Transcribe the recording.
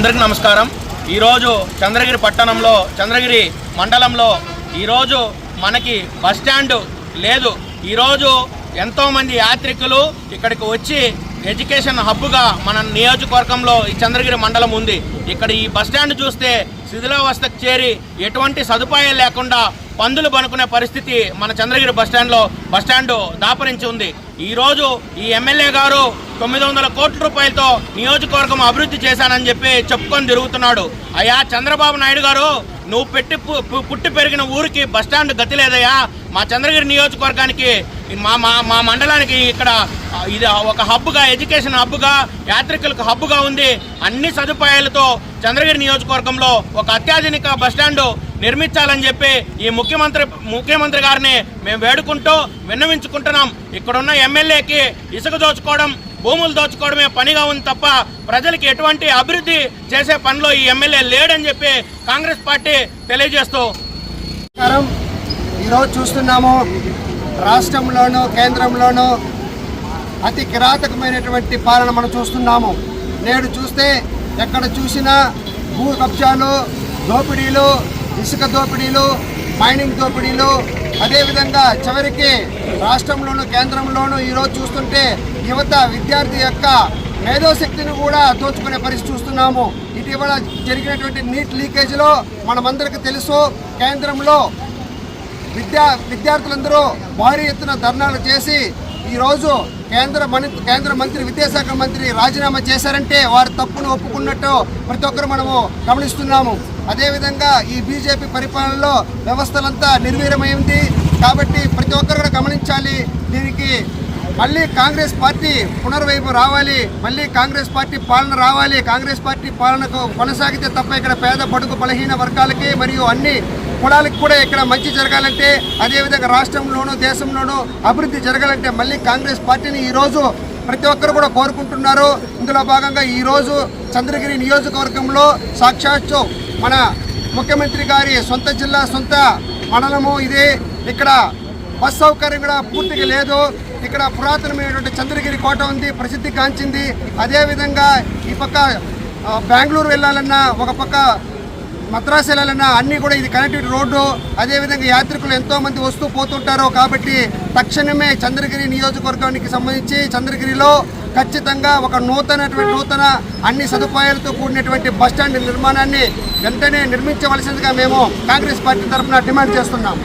అందరికీ నమస్కారం। ఈరోజు చంద్రగిరి పట్టణంలో చంద్రగిరి మండలంలో ఈరోజు మనకి బస్ స్టాండ్ లేదు। ఈరోజు ఎంతోమంది యాత్రికులు ఇక్కడికి వచ్చి ఎడ్యుకేషన్ హబ్గా మన నియోజకవర్గంలో ఈ చంద్రగిరి మండలం ఉంది। ఇక్కడ ఈ బస్ స్టాండ్ చూస్తే శిథిలావస్థకు చేరి ఎటువంటి సదుపాయాలు లేకుండా పందులు పనుకునే పరిస్థితి మన చంద్రగిరి బస్ స్టాండ్ దాపరించి ఉంది। ఈరోజు ఈ ఎమ్మెల్యే గారు 900 కోట్ల రూపాయలతో నియోజకవర్గం అభివృద్ధి చేశానని చెప్పి చెప్పుకొని తిరుగుతున్నాడు। అయ్యా చంద్రబాబు నాయుడు గారు, నువ్వు పుట్టి పెరిగిన ఊరికి బస్ స్టాండ్ గతి లేదయ్యా। మా చంద్రగిరి నియోజకవర్గానికి మా మండలానికి ఇక్కడ ఇది ఒక హబ్గా, ఎడ్యుకేషన్ హబ్గా, యాత్రికులకు హబ్గా ఉంది। అన్ని సదుపాయాలతో చంద్రగిరి నియోజకవర్గంలో ఒక అత్యాధునిక బస్ స్టాండ్ నిర్మించాలని చెప్పి ఈ ముఖ్యమంత్రి గారిని మేము వేడుకుంటూ విన్నవించుకుంటున్నాం। ఇక్కడున్న ఎమ్మెల్యేకి ఇసుక దోచుకోవడం, భూములు దోచుకోవడమే పనిగా ఉంది తప్ప ప్రజలకి ఎటువంటి అభివృద్ధి చేసే పనిలో ఈ ఎమ్మెల్యే లేడని చెప్పి కాంగ్రెస్ పార్టీ తెలియజేస్తూ ఈరోజు చూస్తున్నాము, రాష్ట్రంలోనూ కేంద్రంలోనూ అతి కిరాతకమైనటువంటి పాలన మనం చూస్తున్నాము। నేడు చూస్తే ఎక్కడ చూసినా భూ కబ్జాలు, దోపిడీలు, ఇసుక దోపిడీలు, మైనింగ్ దోపిడీలు, అదేవిధంగా చివరికి రాష్ట్రంలోనూ కేంద్రంలోనూ ఈరోజు చూస్తుంటే యువత విద్యార్థి యొక్క మేధోశక్తిని కూడా దోచుకునే పరిస్థితి చూస్తున్నాము। ఇటీవల జరిగినటువంటి నీట్ లీకేజీలో మనమందరికీ తెలుసు, కేంద్రంలో విద్యార్థులందరూ భారీ ఎత్తున ధర్నాలు చేసి ఈరోజు కేంద్ర మంత్రి, విద్యాశాఖ మంత్రి రాజీనామా చేశారంటే వారి తప్పును ఒప్పుకున్నట్టు ప్రతి ఒక్కరు మనము గమనిస్తున్నాము। అదేవిధంగా ఈ బీజేపీ పరిపాలనలో వ్యవస్థలంతా నిర్వీర్యమైంది కాబట్టి ప్రతి ఒక్కరు కూడా గమనించాలి। దీనికి మళ్ళీ కాంగ్రెస్ పార్టీ పునర్వైపు రావాలి, మళ్ళీ కాంగ్రెస్ పార్టీ పాలన రావాలి। కాంగ్రెస్ పార్టీ పాలనకు కొనసాగితే తప్ప ఇక్కడ పేద, బడుగు, బలహీన వర్గాలకి మరియు అన్ని కులాలకు కూడా ఇక్కడ మంచి జరగాలంటే, అదేవిధంగా రాష్ట్రంలోనూ దేశంలోనూ అభివృద్ధి జరగాలంటే మళ్ళీ కాంగ్రెస్ పార్టీని ఈరోజు ప్రతి ఒక్కరు కూడా కోరుకుంటున్నారు। ఇందులో భాగంగా ఈరోజు చంద్రగిరి నియోజకవర్గంలో సాక్షాత్తు మన ముఖ్యమంత్రి గారి సొంత జిల్లా, సొంత మండలము ఇది। ఇక్కడ బస్ సౌకర్యం కూడా పూర్తిగా లేదు। ఇక్కడ పురాతనమైనటువంటి చంద్రగిరి కోట ఉంది, ప్రసిద్ధి గాంచింది। అదేవిధంగా ఈ పక్క బెంగళూరు వెళ్ళాలన్నా, ఒక పక్క మద్రాసు వెళ్ళాలన్నా అన్నీ కూడా ఇది కనెక్టివిటీ రోడ్డు। అదేవిధంగా యాత్రికులు ఎంతోమంది వస్తూ పోతుంటారు కాబట్టి తక్షణమే చంద్రగిరి నియోజకవర్గానికి సంబంధించి చంద్రగిరిలో ఖచ్చితంగా ఒక నూతన అన్ని సదుపాయాలతో కూడినటువంటి బస్టాండ్ నిర్మాణాన్ని వెంటనే నిర్మించవలసిందిగా మేము కాంగ్రెస్ పార్టీ తరఫున డిమాండ్ చేస్తున్నాము।